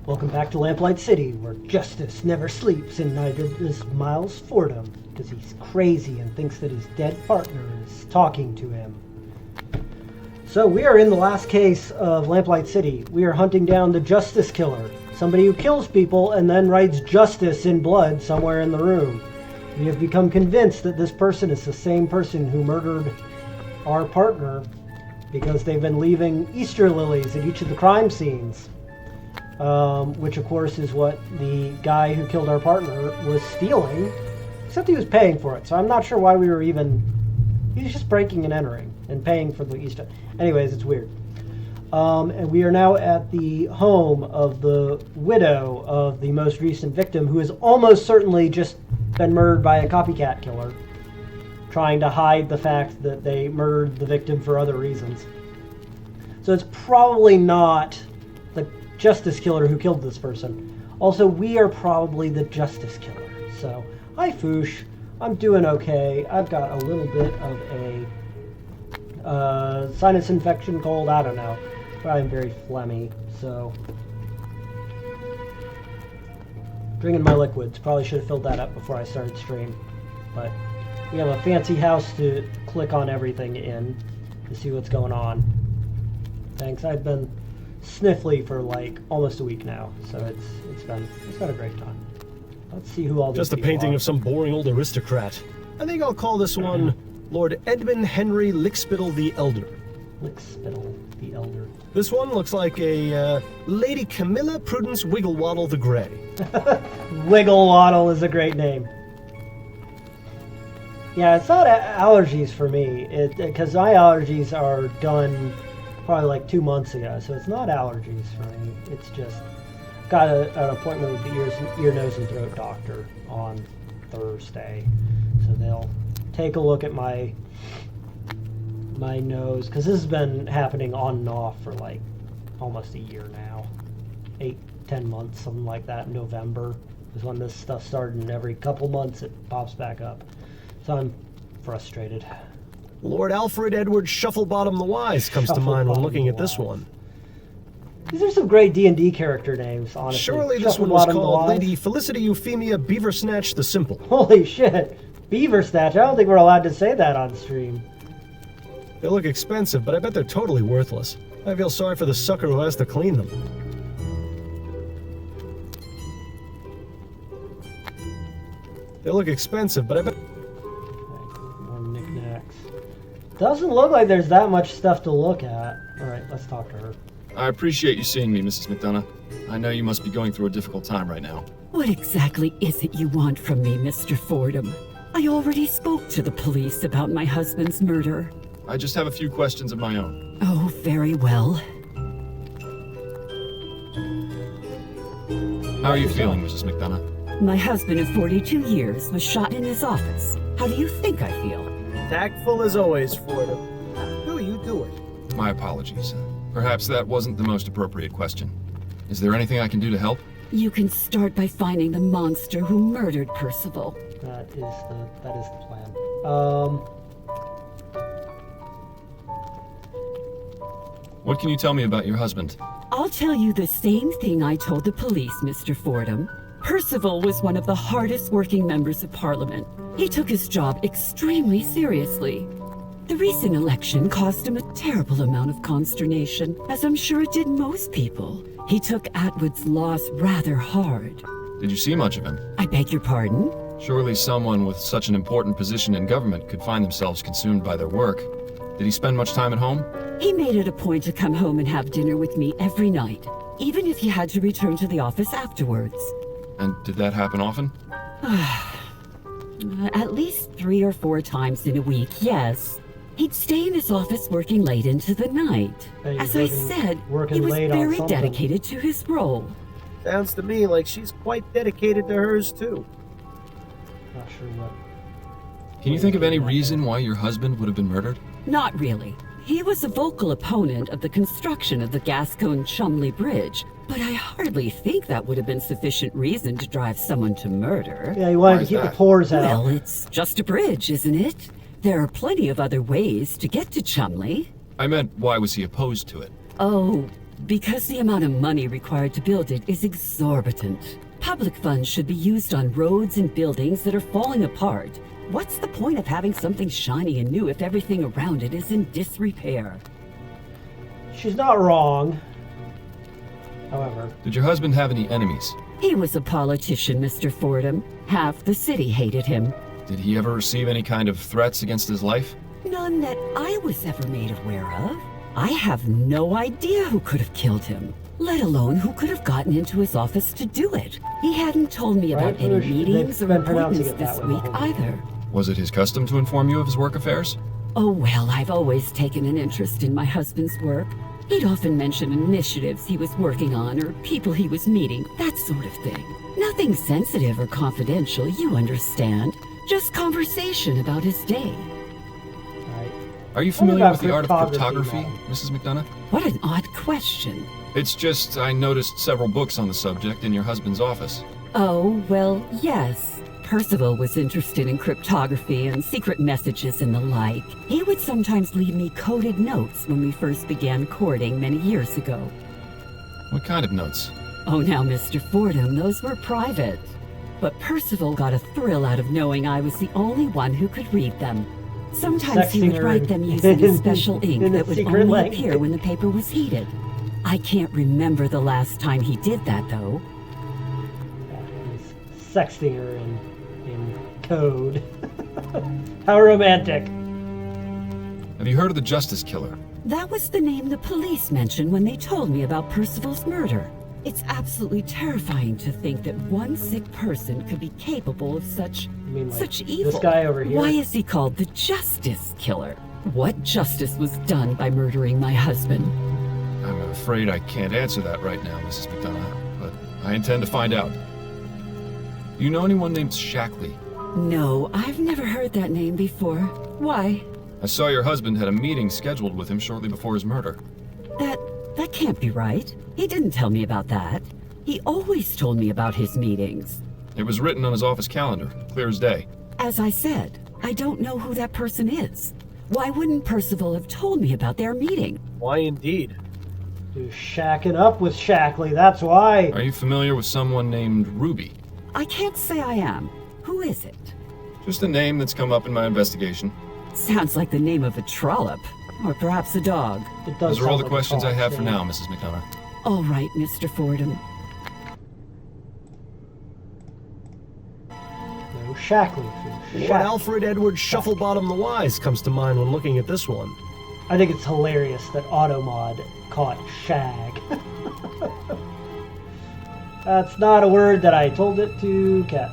Welcome back to Lamplight City, where justice never sleeps, and neither does Miles Fordham, because he's crazy and thinks that his dead partner is talking to him. So we are in the last case of Lamplight City. We are hunting down the justice killer, somebody who kills people and then writes justice in blood somewhere in the room. We have become convinced that this person is the same person who murdered our partner because they've been leaving Easter lilies at each of the crime scenes. Which of course is what the guy who killed our partner was stealing, except he was paying for it. So I'm not sure why we were even, he was just breaking and entering and paying for the Easter. Anyways, it's weird. And we are now at the home of the widow of the most recent victim, who has almost certainly just been murdered by a copycat killer, trying to hide the fact that they murdered the victim for other reasons. So it's probably not the justice killer who killed this person. Also, we are probably the justice killer. So, hi Foosh. I'm doing okay. I've got a little bit of a sinus infection, cold, I don't know. But I'm very phlegmy, so. Drinking my liquids. Probably should have filled that up before I started stream. But we have a fancy house to click on everything in to see what's going on. Thanks. I've been sniffly for like almost a week now, so it's been a great time. Let's see who all these Just a painting of some boring old aristocrat. I think I'll call this one Lord Edmund Henry Lickspittle the Elder. Lickspittle the Elder. This one looks like a Lady Camilla Prudence Wigglewaddle the Grey. Wigglewaddle is a great name. Yeah, it's not allergies for me, because my allergies are done probably like 2 months ago, so it's not allergies for me. It's just got an appointment with the ear, nose, and throat doctor on Thursday, so they'll take a look at my nose, because this has been happening on and off for like almost a year now, 8-10 months, something like that. In November is when this stuff started, and every couple months it pops back up, so I'm frustrated. Lord Alfred Edward Shufflebottom the Wise comes to mind when looking at this one. These are some great D&D character names, honestly. Surely this one was called Lady Felicity Euphemia Beaversnatch the Simple. Holy shit. Beaversnatch. I don't think we're allowed to say that on stream. They look expensive, but I bet they're totally worthless. I feel sorry for the sucker who has to clean them. They look expensive, but I bet... More knickknacks. Doesn't look like there's that much stuff to look at. Alright, let's talk to her. I appreciate you seeing me, Mrs. McDonough. I know you must be going through a difficult time right now. What exactly is it you want from me, Mr. Fordham? I already spoke to the police about my husband's murder. I just have a few questions of my own. Oh, very well. How are you feeling, Mrs. McDonough? My husband of 42 years was shot in his office. How do you think I feel? Tactful as always, Fordham. How do you do it? My apologies. Perhaps that wasn't the most appropriate question. Is there anything I can do to help? You can start by finding the monster who murdered Percival. That is the plan. What can you tell me about your husband? I'll tell you the same thing I told the police, Mr. Fordham. Percival was one of the hardest working members of Parliament. He took his job extremely seriously. The recent election caused him a terrible amount of consternation, as I'm sure it did most people. He took Atwood's loss rather hard. Did you see much of him? I beg your pardon? Surely someone with such an important position in government could find themselves consumed by their work. Did he spend much time at home? He made it a point to come home and have dinner with me every night, even if he had to return to the office afterwards. And did that happen often? At least 3 or 4 times in a week, yes. He'd stay in his office working late into the night. As I said, he was very dedicated to his role. Sounds to me like she's quite dedicated to hers, too. Not sure what. Can you think of any reason why your husband would have been murdered? Not really. He was a vocal opponent of the construction of the Gascogne-Chumley Bridge, but I hardly think that would have been sufficient reason to drive someone to murder. Yeah, he wanted to keep the pores out. Well, it's just a bridge, isn't it? There are plenty of other ways to get to Chumley. I meant, why was he opposed to it? Oh, Because the amount of money required to build it is exorbitant. Public funds should be used on roads and buildings that are falling apart. What's the point of having something shiny and new if everything around it is in disrepair? She's not wrong. However, Did your husband have any enemies? He was a politician, Mr. Fordham. Half the city hated him. Did he ever receive any kind of threats against his life? None that I was ever made aware of. I have no idea who could have killed him, let alone who could have gotten into his office to do it. He hadn't told me about Right, any they've meetings or been pronouncing appointments it that this way the week whole week. either. Was it his custom to inform you of his work affairs? Oh, well, I've always taken an interest in my husband's work. He'd often mention initiatives he was working on or people he was meeting, that sort of thing. Nothing sensitive or confidential, you understand. Just conversation about his day. right. Are you What familiar about with the art of cryptography, cryptography, Mrs. McDonough? What an odd question. It's just I noticed several books on the subject in your husband's office. Oh, well, yes. Percival was interested in cryptography and secret messages and the like. He would sometimes leave me coded notes when we first began courting many years ago. What kind of notes? Oh, now, Mr. Fordham, those were private. But Percival got a thrill out of knowing I was the only one who could read them. Sometimes he would Sexting write her them using a in- special ink in a that would secret only language. appear when the paper was heated. I can't remember the last time he did that, though. He's sexting her in code. How romantic. Have you heard of the Justice Killer? That was the name the police mentioned when they told me about Percival's murder. It's absolutely terrifying to think that one sick person could be capable of such mean, like, such evil. this guy over here? Why is he called the Justice Killer? What justice was done by murdering my husband? I'm afraid I can't answer that right now, Mrs. McDonough, but I intend to find out. Do you know anyone named Shackley? No, I've never heard that name before. Why? I saw your husband had a meeting scheduled with him shortly before his murder. That can't be right. He didn't tell me about that. He always told me about his meetings. It was written on his office calendar, clear as day. As I said, I don't know who that person is. Why wouldn't Percival have told me about their meeting? Why indeed? He was shacking up with Shackley, that's why. Are you familiar with someone named Ruby? I can't say I am. Who is it? Just a name that's come up in my investigation. Sounds like the name of a trollop. Or perhaps a dog. It does Those are all sound the like a questions I fox have for name. now, Mrs. McDonough. All right, Mr. Fordham. No, Shackley. Lord Alfred Edward Shufflebottom the Wise comes to mind when looking at this one. I think it's hilarious that Automod caught shag. That's not a word that I told it to catch.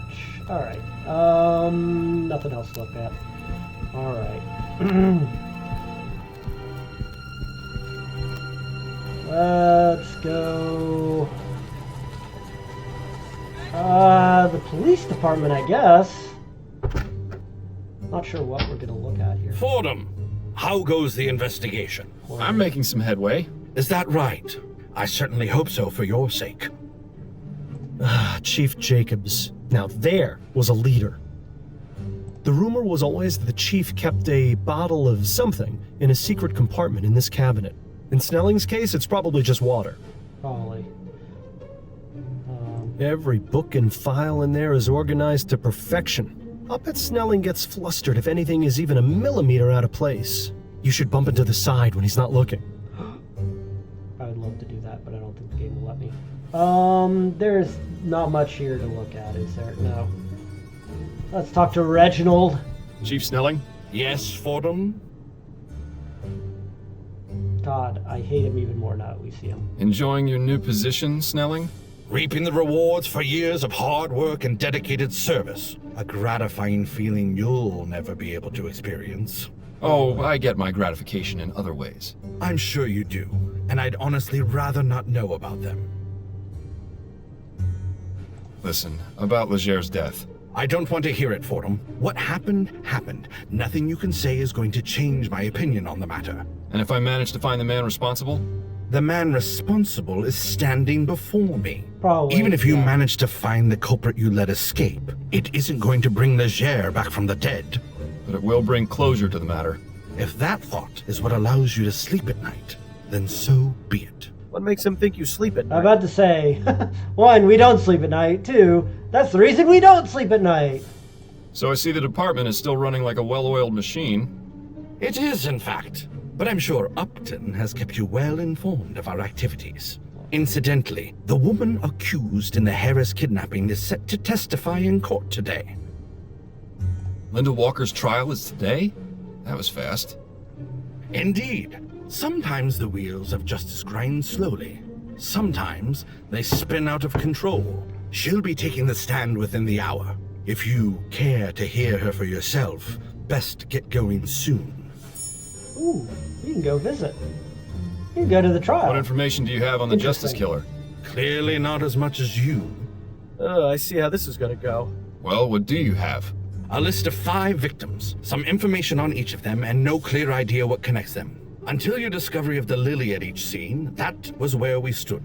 Alright. Nothing else to look at. Alright. Let's go. The police department, I guess. Not sure what we're gonna look at here. Fordham, how goes the investigation? I'm making some headway. Is that right? I certainly hope so for your sake. Chief Jacobs. Now there was a leader. The rumor was always that the chief kept a bottle of something in a secret compartment in this cabinet. In Snelling's case, it's probably just water. Probably. Every book and file in there is organized to perfection. I'll bet Snelling gets flustered if anything is even a millimeter out of place. You should bump into the side when he's not looking. I would love to do that, but I don't think the game will let me. There's not much here to look at, is there? No. Let's talk to Reginald. Chief Snelling? Yes, Fordham? God, I hate him even more now that we see him. Enjoying your new position, Snelling? Reaping the rewards for years of hard work and dedicated service. A gratifying feeling you'll never be able to experience. Oh, I get my gratification in other ways. I'm sure you do, and I'd honestly rather not know about them. Listen, about Leger's death. I don't want to hear it, Fordham. What happened, happened. Nothing you can say is going to change my opinion on the matter. And if I manage to find the man responsible? The man responsible is standing before me. Probably. Even if you yeah. manage to find the culprit you let escape, it isn't going to bring Leger back from the dead. But it will bring closure to the matter. If that thought is what allows you to sleep at night, then so be it. What makes him think you sleep at night? I'm about to say, one, we don't sleep at night. Two, that's the reason we don't sleep at night. So I see the department is still running like a well-oiled machine. It is, in fact. But I'm sure Upton has kept you well informed of our activities. Incidentally, the woman accused in the Harris kidnapping is set to testify in court today. Linda Walker's trial is today? That was fast. Indeed. Sometimes the wheels of justice grind slowly. Sometimes they spin out of control. She'll be taking the stand within the hour. If you care to hear her for yourself, best get going soon. Ooh, you can go visit. You can go to the trial. What information do you have on the Justice Killer? Clearly not as much as you. I see how this is gonna go. Well, what do you have? A list of 5 victims, some information on each of them, and no clear idea what connects them. Until your discovery of the lily at each scene, that was where we stood.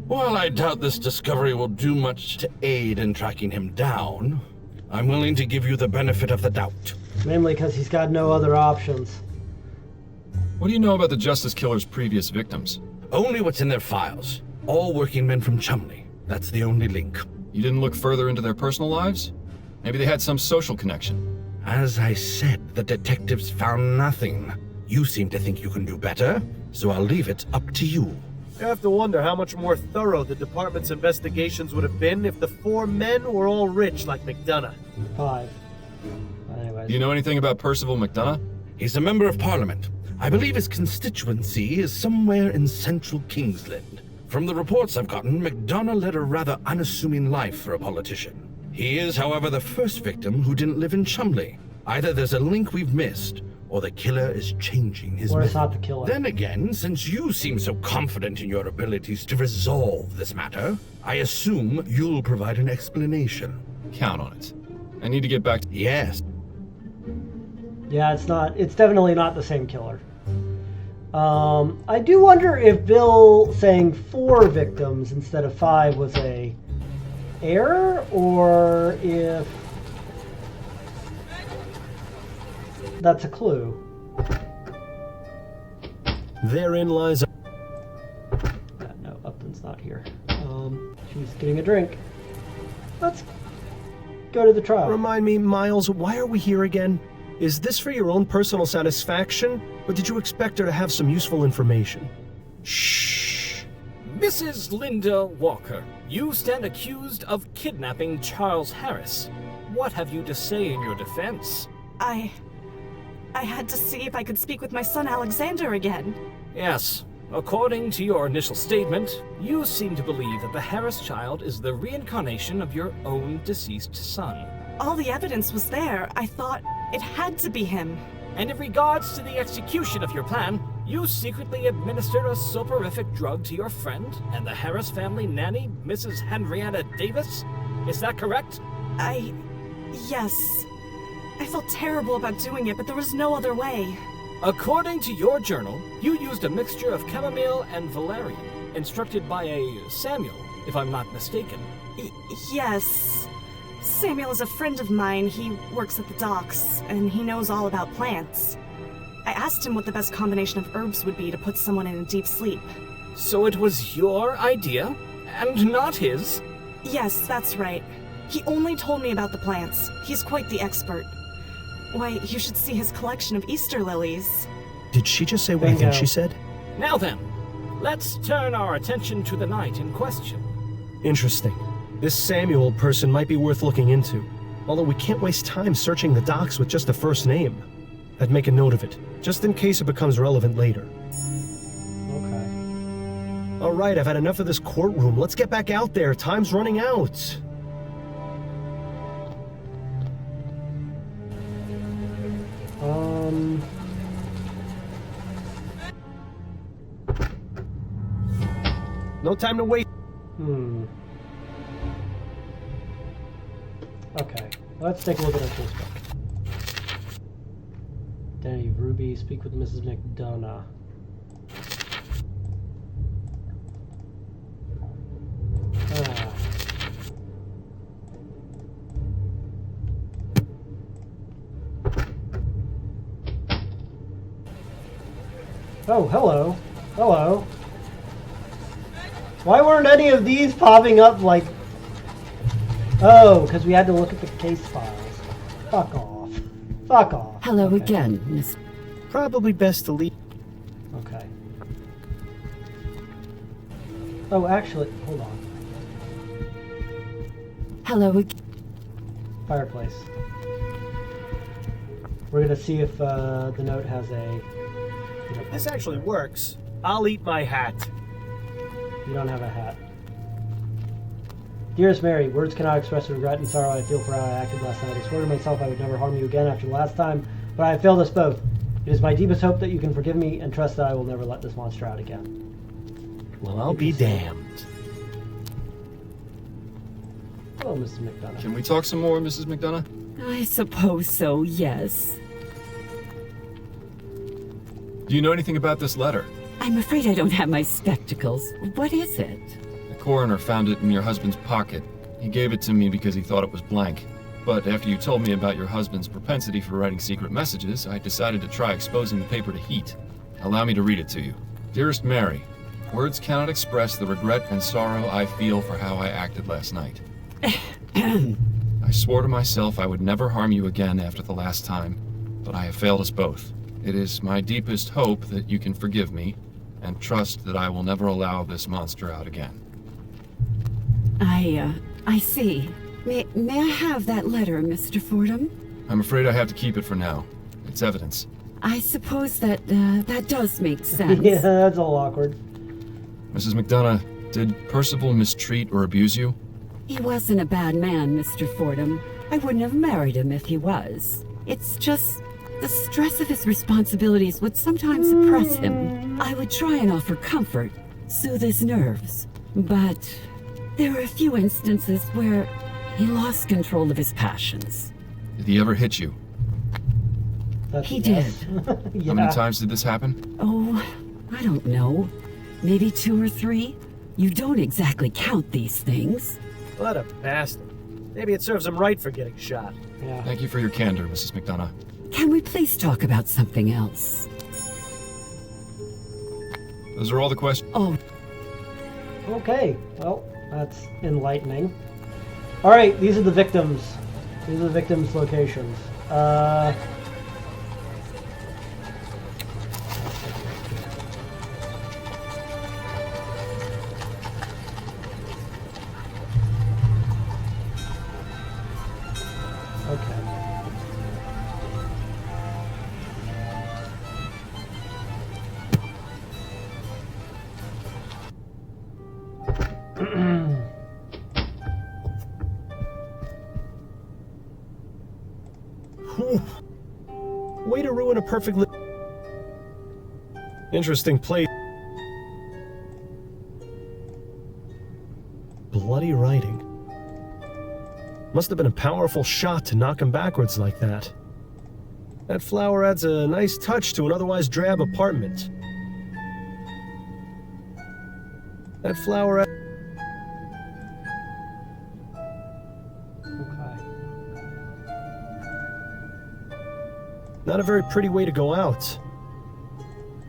While I doubt this discovery will do much to aid in tracking him down, I'm willing to give you the benefit of the doubt. Mainly because he's got no other options. What do you know about the Justice Killer's previous victims? Only what's in their files. All working men from Chumley. That's the only link. You didn't look further into their personal lives? Maybe they had some social connection. As I said, the detectives found nothing. You seem to think you can do better, so I'll leave it up to you. You have to wonder how much more thorough the department's investigations would have been if the 4 men were all rich like McDonough. 5. Anyways. Do you know anything about Percival McDonough? He's a member of Parliament. I believe his constituency is somewhere in central Kingsland. From the reports I've gotten, McDonough led a rather unassuming life for a politician. He is, however, the first victim who didn't live in Chumley. Either there's a link we've missed, or the killer is changing his Or it's method. not the killer. Then again, since you seem so confident in your abilities to resolve this matter, I assume you'll provide an explanation. Count on it. I need to get back to... Yes. Yeah, it's definitely not the same killer. I do wonder if Bill saying 4 victims instead of 5 was a error, or if that's a clue. Therein lies... No, Upton's not here. She's getting a drink. Let's go to the trial. Remind me, Miles, why are we here again? Is this for your own personal satisfaction, or did you expect her to have some useful information? Shh. Mrs. Linda Walker, you stand accused of kidnapping Charles Harris. What have you to say in your defense? I had to see if I could speak with my son Alexander again. Yes. According to your initial statement, you seem to believe that the Harris child is the reincarnation of your own deceased son. All the evidence was there. I thought it had to be him. And in regards to the execution of your plan, you secretly administered a soporific drug to your friend and the Harris family nanny, Mrs. Henrietta Davis? Is that correct? Yes. I felt terrible about doing it, but there was no other way. According to your journal, you used a mixture of chamomile and valerian, instructed by a Samuel, if I'm not mistaken. Yes. Samuel is a friend of mine. He works at the docks, and he knows all about plants. I asked him what the best combination of herbs would be to put someone in a deep sleep. So it was your idea, and not his? Yes, that's right. He only told me about the plants. He's quite the expert. Why, you should see his collection of Easter lilies. Did she just say what I think she said? Now then, let's turn our attention to the night in question. Interesting. This Samuel person might be worth looking into. Although we can't waste time searching the docks with just the first name. I'd make a note of it, just in case it becomes relevant later. Okay. All right, I've had enough of this courtroom. Let's get back out there. Time's running out. No time to wait. Okay, let's take a look at our case book. Danny Ruby, speak with Mrs. McDonough. Oh, hello. Hello. Why weren't any of these popping up like... Oh, because we had to look at the case files. Fuck off. Fuck off. Hello Okay. again, Miss. Probably best to leave. Okay. Oh, actually, hold on. Hello again. Fireplace. We're gonna see if the note has a... This actually works. I'll eat my hat. You don't have a hat. Dearest Mary, words cannot express the regret and sorrow I feel for how I acted last night. I swore to myself I would never harm you again after the last time, but I have failed us both. It is my deepest hope that you can forgive me and trust that I will never let this monster out again. Well, I'll be damned. Hello, Mrs. McDonough. Can we talk some more, Mrs. McDonough? I suppose so, yes. Do you know anything about this letter? I'm afraid I don't have my spectacles. What is it? The coroner found it in your husband's pocket. He gave it to me because he thought it was blank. But after you told me about your husband's propensity for writing secret messages, I decided to try exposing the paper to heat. Allow me to read it to you. Dearest Mary, words cannot express the regret and sorrow I feel for how I acted last night. I swore to myself I would never harm you again after the last time, but I have failed us both. It is my deepest hope that you can forgive me and trust that I will never allow this monster out again. I see. May I have that letter, Mr. Fordham? I'm afraid I have to keep it for now. It's evidence. I suppose that, that does make sense. Yeah, that's all awkward. Mrs. McDonough, did Percival mistreat or abuse you? He wasn't a bad man, Mr. Fordham. I wouldn't have married him if he was. It's just the stress of his responsibilities would sometimes oppress him. I would try and offer comfort, soothe his nerves. But there are a few instances where he lost control of his passions. Did he ever hit you? That's He a yes. Yeah. How many times did this happen? Oh, I don't know. Maybe 2 or 3? You don't exactly count these things. What a bastard. Maybe it serves him right for getting shot. Yeah. Thank you for your candor, Mrs. McDonough. Can we please talk about something else? Those are all the questions. Oh, Okay, well, that's enlightening. Alright, these are the victims. These are the victims' locations. Okay. Way to ruin a perfectly interesting place. Bloody writing. Must have been a powerful shot to knock him backwards like that. That flower adds a nice touch to an otherwise drab apartment. That flower Okay. Not a very pretty way to go out.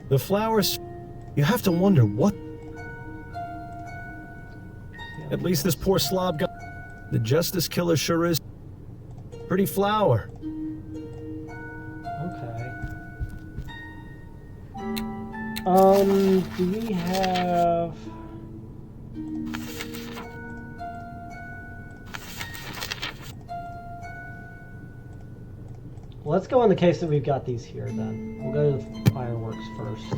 The flowers... You have to wonder what... At least this poor slob got... The justice killer sure is... Pretty flower. Okay. Do we have... Let's go on the case that we've got these here then. We'll go to the fireworks first.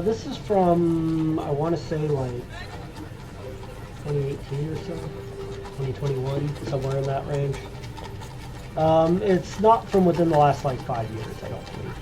This is from, I want to say like 2018 or so, 2021, somewhere in that range. It's not from within the last like 5 years, I don't believe.